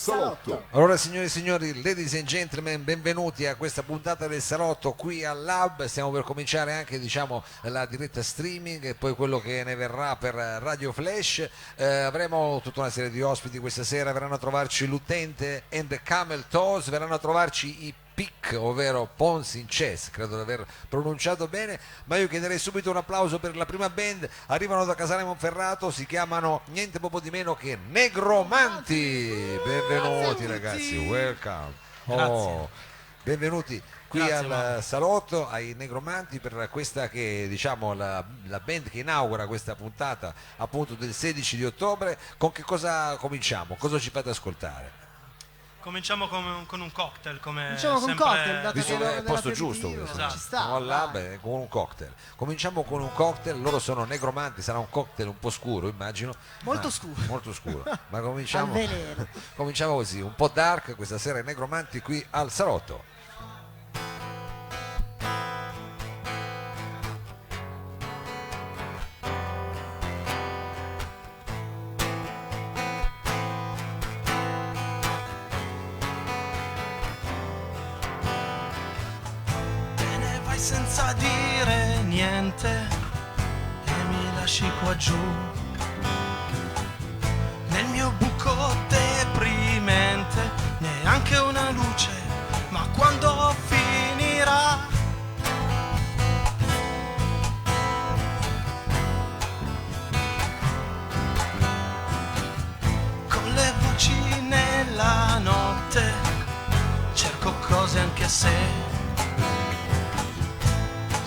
Salotto. Allora signore e signori, ladies and gentlemen, benvenuti a questa puntata del Salotto qui al Lab. Stiamo per cominciare anche la diretta streaming e poi quello che ne verrà per Radio Flash. Avremo tutta una serie di ospiti questa sera, verranno a trovarci l'utente and the Camel Toes, verranno a trovarci i PIC, ovvero Pons in Chess, credo di aver pronunciato bene, ma io chiederei subito un applauso per la prima band. Arrivano da Casale Monferrato, si chiamano niente poco di meno che Negromanti. Benvenuti ragazzi, welcome. Benvenuti qui al Salotto ai Negromanti per questa che diciamo la band che inaugura questa puntata appunto del 16 di ottobre. Con che cosa cominciamo? Cosa ci fate ascoltare? Cominciamo con un cocktail, come Cominciamo con un sempre. cocktail, dato Visto che che è il posto giusto questo. Esatto. Ci sta, Siamo al Lab, dai. con un cocktail. Cominciamo con un cocktail, loro sono Negromanti, sarà un cocktail un po' scuro immagino. Molto ma- scuro. Molto scuro. Ma Al cominciamo, veleno. cominciamo così, un po' dark questa sera i Negromanti qui al Salotto. Te ne vai senza dire niente e mi lasci qua giù nel mio buco deprimente, neanche una luce, ma quando finirà? Con le voci nella notte cerco cose anche se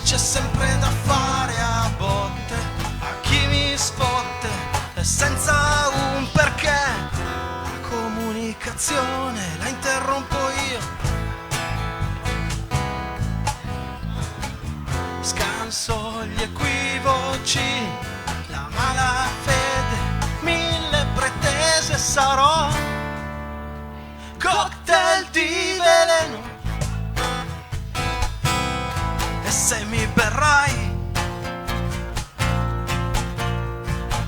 c'è sempre da fare a botte a chi mi sfotte e senza un perché. La comunicazione la interrompo io, scanso gli equivoci, la malafede, mille pretese sarò cocktail di veleno. E se mi berrai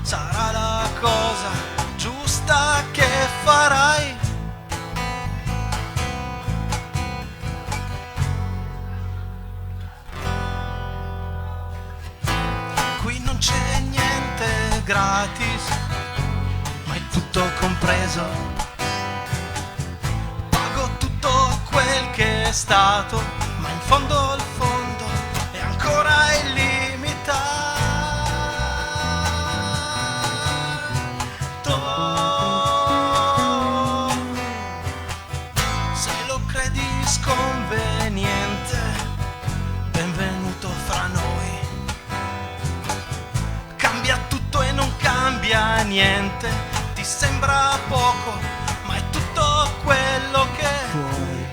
sarà la cosa giusta che farai. Qui non c'è niente gratis, ma è tutto compreso. Pago tutto quel che è stato, ma in fondo il fondo è ancora illimitato. Se lo credi sconveniente, benvenuto fra noi. Cambia tutto e non cambia niente, ti sembra poco, ma è tutto quello che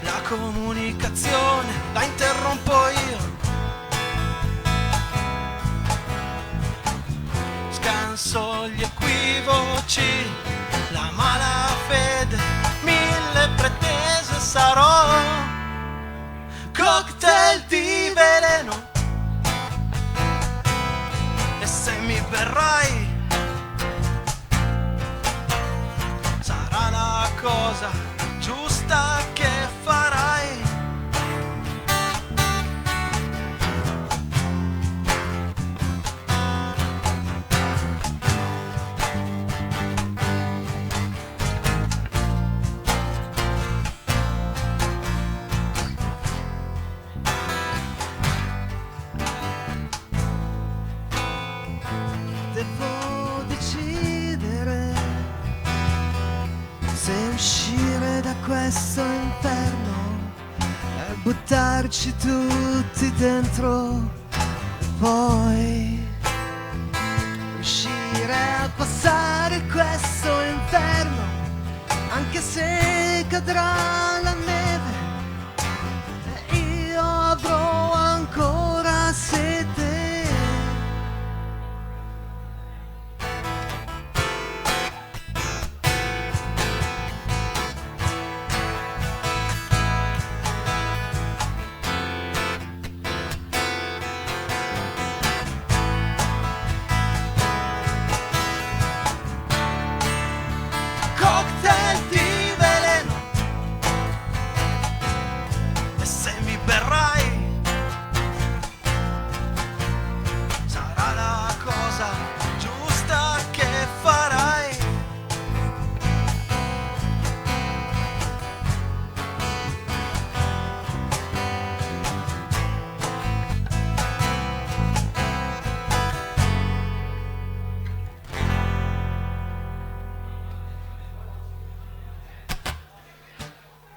la comunicazione la interrompo io, scanso gli equivoci, la malafede, mille pretese sarò cocktail di veleno. E se mi berrai sarà la cosa giusta che farai. Devo decidere se uscire da questo inferno e buttarci tutti dentro, e poi riuscire a passare questo inferno, anche se cadrà la neve e io avrò ancora sete. Cocktail di veleno.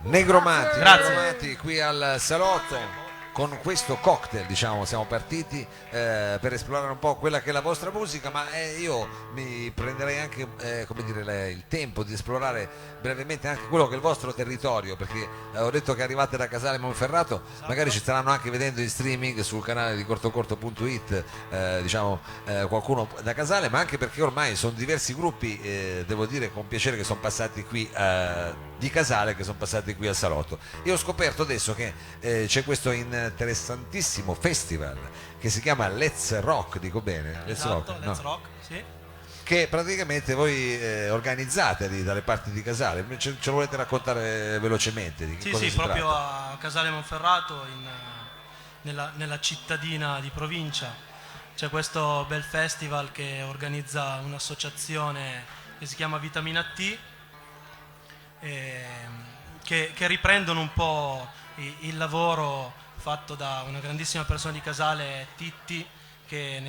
Negromanti, Grazie. Negromanti qui al salotto. Con questo cocktail, diciamo, siamo partiti per esplorare un po' quella che è la vostra musica, ma io mi prenderei anche come dire, il tempo di esplorare brevemente anche quello che è il vostro territorio, perché ho detto che arrivate da Casale Monferrato, magari ci staranno anche vedendo in streaming sul canale di cortocorto.it, diciamo, qualcuno da Casale, ma anche perché ormai sono diversi gruppi, devo dire con piacere, che sono passati qui di Casale, che sono passati qui al salotto. Io ho scoperto adesso che c'è questo interessantissimo festival che si chiama Let's Rock, dico bene? Esatto, No. Let's Rock, sì. Che praticamente voi organizzate lì dalle parti di Casale. Ce lo volete raccontare velocemente di che Sì, cosa sì, si proprio tratta? a Casale Monferrato, nella cittadina di provincia. C'è questo bel festival che organizza un'associazione che si chiama Vitamina T, che riprendono un po' il lavoro fatto da una grandissima persona di Casale, Titti, che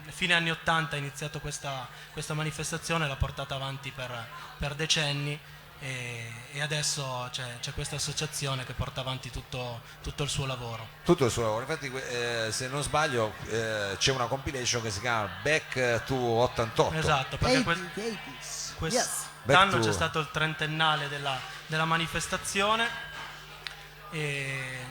fine anni 80 ha iniziato questa manifestazione, l'ha portata avanti per decenni, e adesso c'è questa associazione che porta avanti tutto il suo lavoro. Tutto il suo lavoro. Infatti, se non sbaglio, c'è una compilation che si chiama Back to 88. Esatto, perché 80s. quest'anno Back to- c'è stato il trentennale della manifestazione e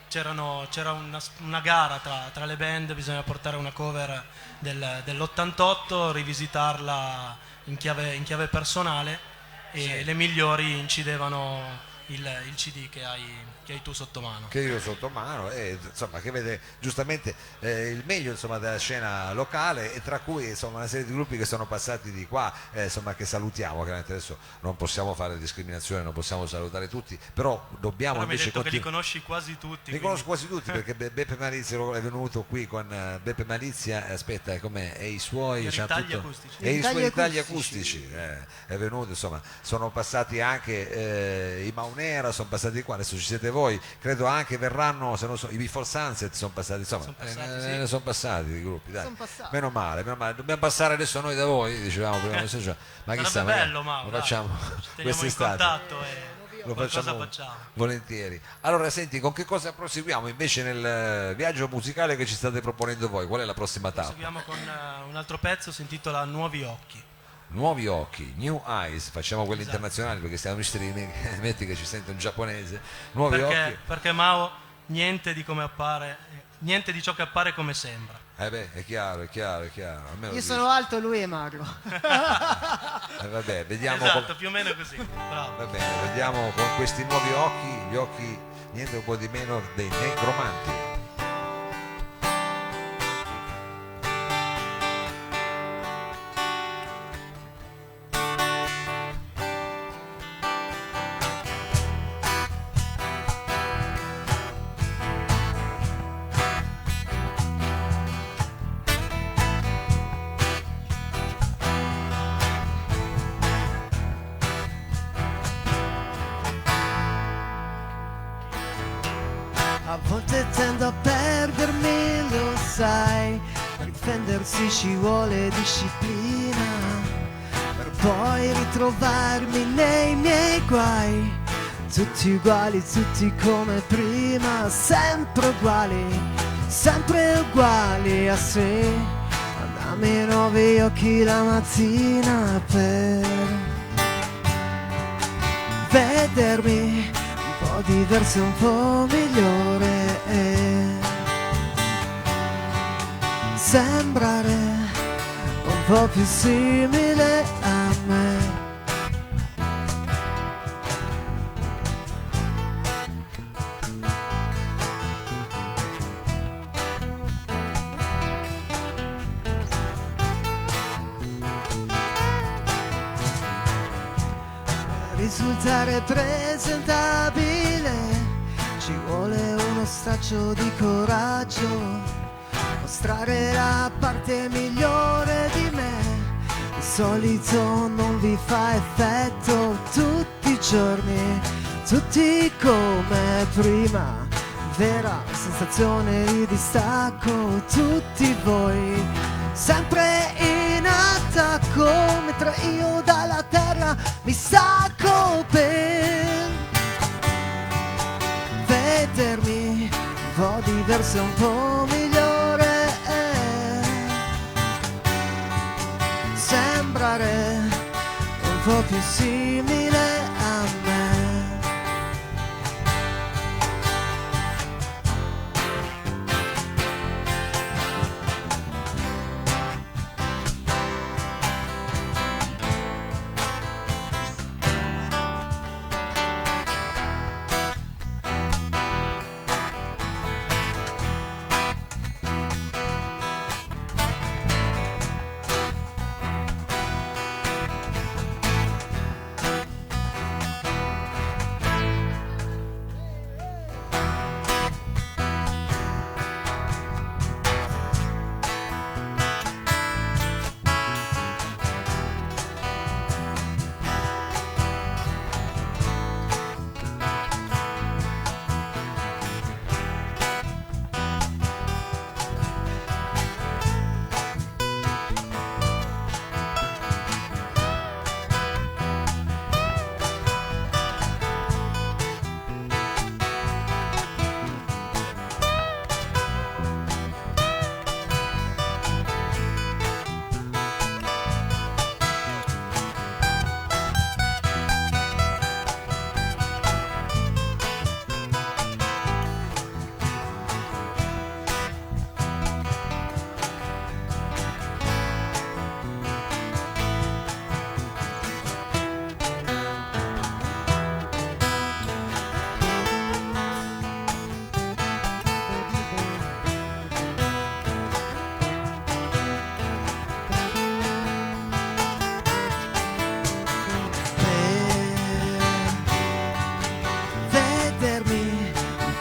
c'era una gara tra le band, bisogna portare una cover dell'88, rivisitarla in chiave personale, e Sì. le migliori incidevano il CD che hai tu sotto mano. Che io sotto mano, e insomma, che vede giustamente il meglio, insomma, della scena locale, e tra cui, insomma, una serie di gruppi che sono passati di qua, insomma, che salutiamo. Chiaramente adesso non possiamo fare discriminazione, non possiamo salutare tutti, però dobbiamo Però mi hai invece detto che li continuare. conosci quasi tutti. Li quindi- conosco quasi tutti, perché Beppe Malizia è venuto qui con Beppe Malizia, aspetta, com'è? E i suoi I c'ha ritagli tutto- acustici. e i suoi Ritagli ritagli acustici. acustici, è venuto, insomma, sono passati anche i Maunera, sono passati qua, adesso ci siete voi, credo anche verranno, se non so, i Before Sunset sono passati, insomma, Sono passati, sì. sono passati i gruppi, dai. Sono passati. Meno male, dobbiamo passare adesso noi da voi, dicevamo prima, ma Sarebbe chissà, magari bello, Mauro, lo dai. facciamo Ci teniamo in quest'estate. contatto e Lo qualcosa facciamo. volentieri. Allora, senti, con che cosa proseguiamo invece nel viaggio musicale che ci state proponendo voi? Qual è la prossima tappa? Proseguiamo con un altro pezzo, si intitola Nuovi Occhi. Nuovi occhi, New Eyes, facciamo quelli Esatto. internazionali perché stiamo in streaming, metti che ci sente un giapponese. Nuovi occhi. Perché Mao, niente di ciò che appare come sembra. Beh, è chiaro, è chiaro, è chiaro. Almeno Io lo sono alto, lui è magro. dici. Vabbè, vediamo Esatto, più o meno così. Bravo. va bene, vediamo con questi nuovi occhi, gli occhi niente un po' di meno dei Negromanti. A volte tendo a perdermi, lo sai, per difendersi ci vuole disciplina, per poi ritrovarmi nei miei guai, tutti uguali, tutti come prima, sempre uguali a sé. Dammi nuovi occhi la mattina per vedermi un po' diverso, un po' migliore, e sembrare un po' più simile a me. Risultare presentabile ci vuole uno straccio di coraggio, mostrare la parte migliore di me. Di solito non vi fa effetto tutti i giorni, tutti come prima. Vera sensazione di distacco, tutti voi sempre in attacco, mentre io dalla terra mi stacco per verso un po' migliore, sembrare un po' più simile a me.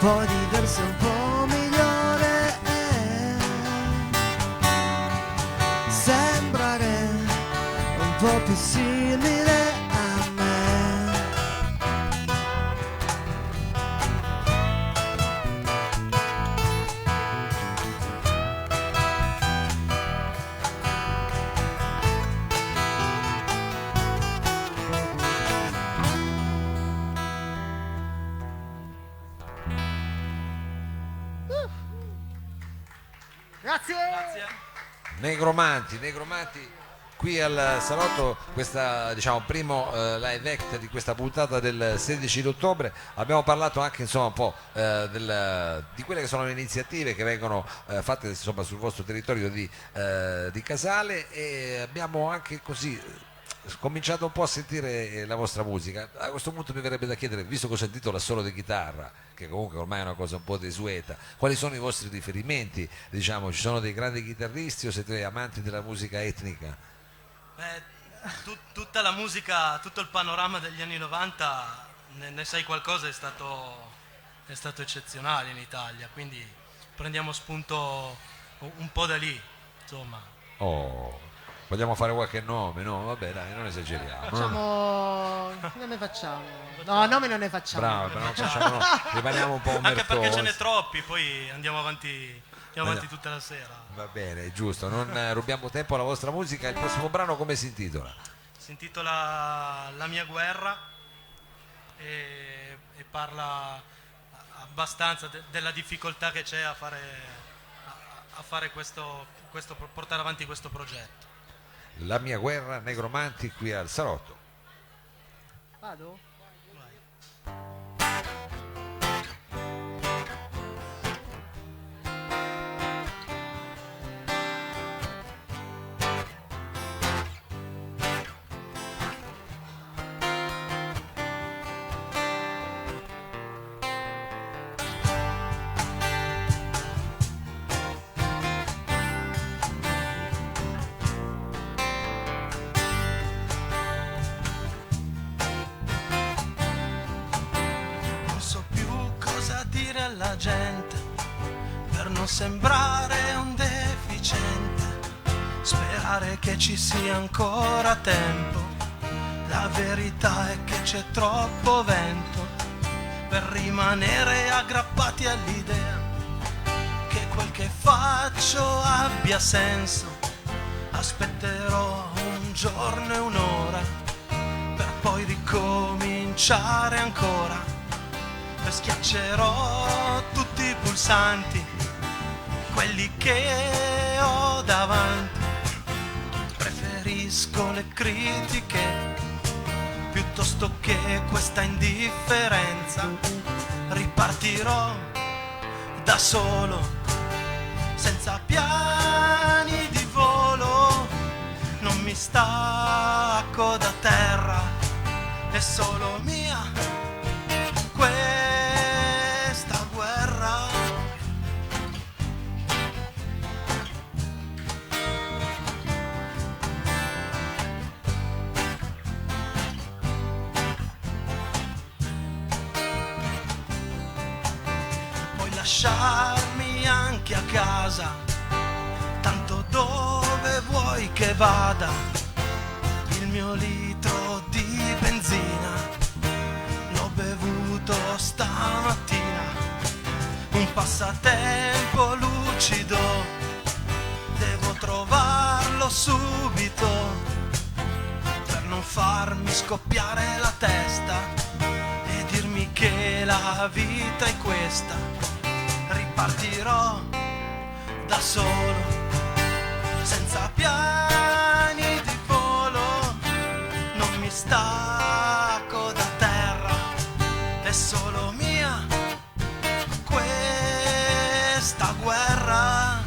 Un po' diverso, un po' migliore, sembrare un po' più simile a me. Grazie. Negromanti qui al salotto, questa diciamo primo live act di questa puntata del 16 d'ottobre. Abbiamo parlato anche insomma un po' di quelle che sono le iniziative che vengono fatte insomma sul vostro territorio di Casale, e abbiamo anche così cominciato un po' a sentire la vostra musica. A questo punto mi verrebbe da chiedere, visto che ho sentito l'assolo di chitarra, che comunque ormai è una cosa un po' desueta, quali sono i vostri riferimenti? Diciamo, ci sono dei grandi chitarristi o siete amanti della musica etnica? Tutta la musica, tutto il panorama degli anni 90, ne sai qualcosa, è stato eccezionale in Italia, quindi prendiamo spunto un po' da lì, insomma. Oh, vogliamo fare qualche nome? No, vabbè, dai, non esageriamo. Non ne facciamo. No, nomi non ne facciamo. Bravo, però non facciamo, no. Rimaniamo un po' Anche perché ce omertosi. n'è troppi, poi andiamo avanti tutta la sera. Va bene, giusto, non rubiamo tempo alla vostra musica. Il prossimo brano come si intitola? Si intitola La mia guerra e parla abbastanza della difficoltà che c'è a fare portare avanti questo progetto. La mia guerra, Negromanti qui al salotto. Vado? Alla gente per non sembrare un deficiente, sperare che ci sia ancora tempo. La verità è che c'è troppo vento per rimanere aggrappati all'idea che quel che faccio abbia senso. Aspetterò un giorno e un'ora per poi ricominciare ancora. Schiaccerò tutti i pulsanti quelli che ho davanti. Preferisco le critiche piuttosto che questa indifferenza. Ripartirò da solo, senza piani di volo. Non mi stacco da terra, è solo mia questa guerra. Puoi lasciarmi anche a casa, tanto dove vuoi che vada. Il mio litro di benzina l'ho bevuto stamattina. Un passatempo lucido, devo trovarlo subito, per non farmi scoppiare la testa e dirmi che la vita è questa. Ripartirò da solo, senza piani di volo. Non mi stacco da terra, è solo mia questa guerra.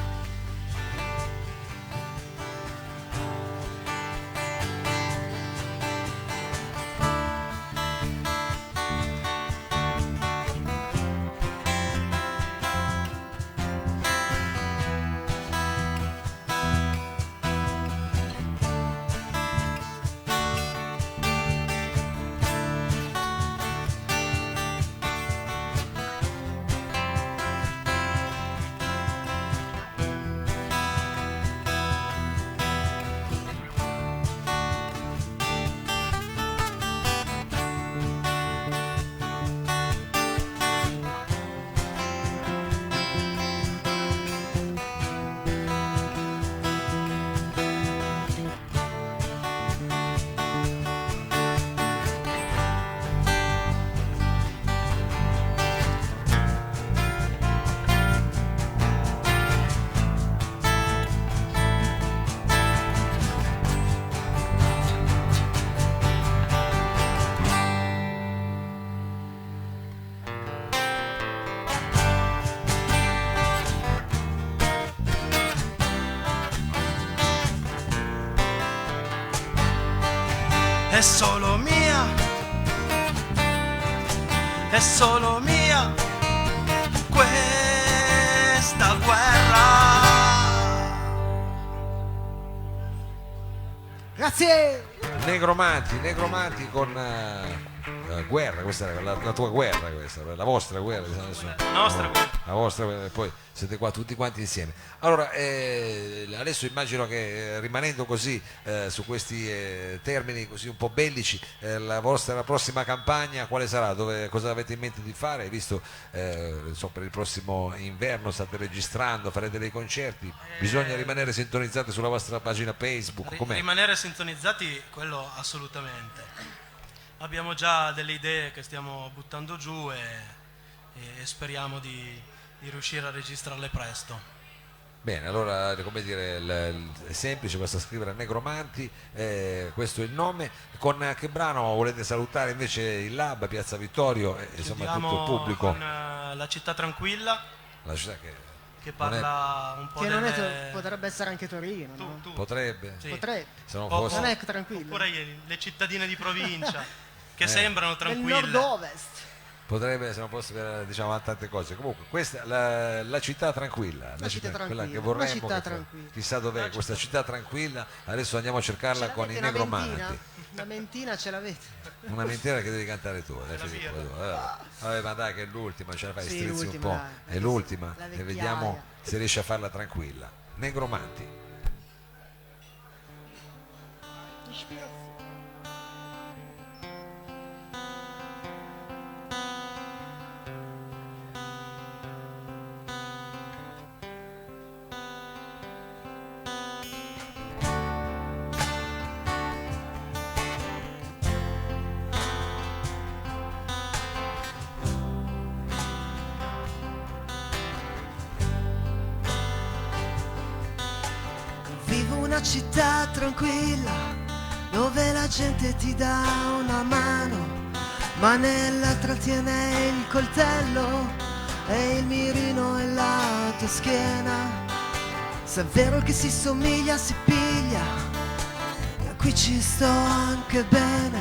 È solo mia, è solo mia questa guerra. Grazie! Negromanti con guerra, questa è la tua guerra, questa, la vostra guerra, adesso, Nostra guerra. la vostra guerra, e poi siete qua tutti quanti insieme. Allora, adesso immagino che rimanendo così su questi termini così un po' bellici, la prossima campagna quale sarà? Cosa avete in mente di fare? Visto per il prossimo inverno state registrando, farete dei concerti, bisogna rimanere sintonizzati sulla vostra pagina Facebook, com'è? Rimanere sintonizzati, quello assolutamente. Abbiamo già delle idee che stiamo buttando giù e speriamo di riuscire a registrarle presto. Bene, allora come dire, è semplice, basta scrivere Negromanti, questo è il nome. Con che brano volete salutare invece il Lab, Piazza Vittorio e insomma tutto il Chiudiamo pubblico? con La città tranquilla, La città che parla un po' Che non è delle... potrebbe essere anche Torino, no? Tu. potrebbe, Sì. Potrebbe. se non Oh, fosse... Non è tranquillo. Oppure le cittadine di provincia che sembrano Nel tranquille. nord-ovest. Potrebbe, se non fosse diciamo tante cose. Comunque questa la città tranquilla, La città quella tranquilla, che una vorremmo, città tranquilla. chissà dov'è questa città tranquilla. Adesso andiamo a cercarla Ce con i l'avete una Negromanti. mentina? Una mentina ce l'avete? Una mentira che devi cantare tu, La Filippo, birra. vabbè, ma dai che è l'ultima, ce la fai, Sì, strizzi un l'ultima, po', dai. è l'ultima La e vecchiaia. vediamo se riesci a farla tranquilla. Negromanti. Ispirazione. una città tranquilla dove la gente ti dà una mano, ma nella trattiene il coltello e il mirino e la tua schiena. Se è vero che si somiglia si piglia, e qui ci sto anche bene.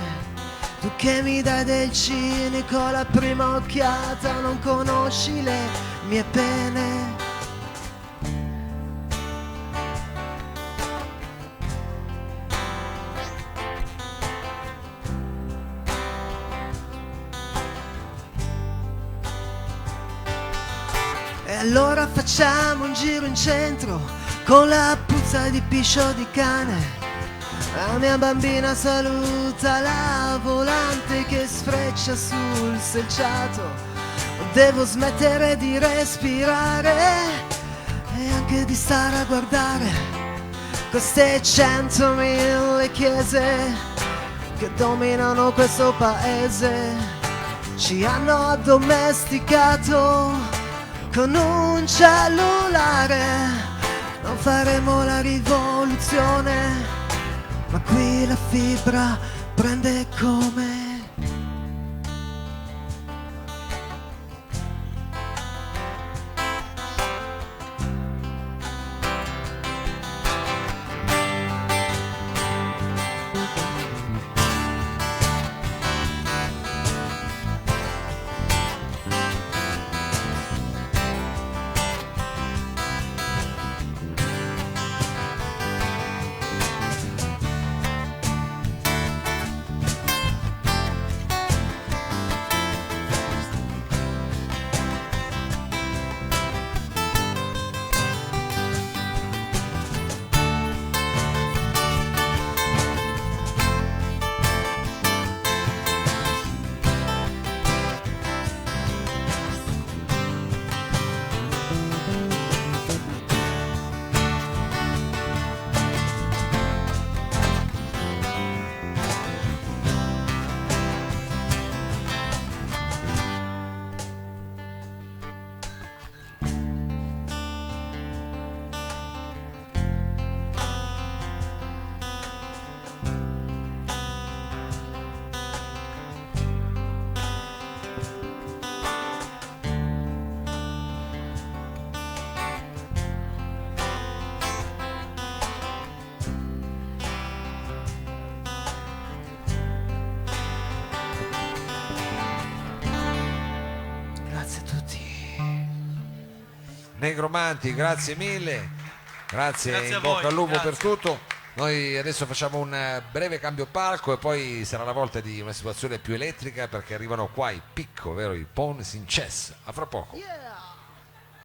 Tu che mi dai del cinico la prima occhiata, non conosci le mie pene. E allora facciamo un giro in centro con la puzza di piscio di cane. La mia bambina saluta la volante che sfreccia sul selciato. Devo smettere di respirare e anche di stare a guardare queste 100.000 chiese che dominano questo paese. Ci hanno addomesticato con un cellulare. Non faremo la rivoluzione, ma qui la fibra prende come. Negromanti, grazie mille, grazie in a bocca voi, al lupo grazie. per tutto. Noi adesso facciamo un breve cambio palco e poi sarà la volta di una situazione più elettrica perché arrivano qua i Picco, vero? I Pawns in Chess. A fra poco. Yeah!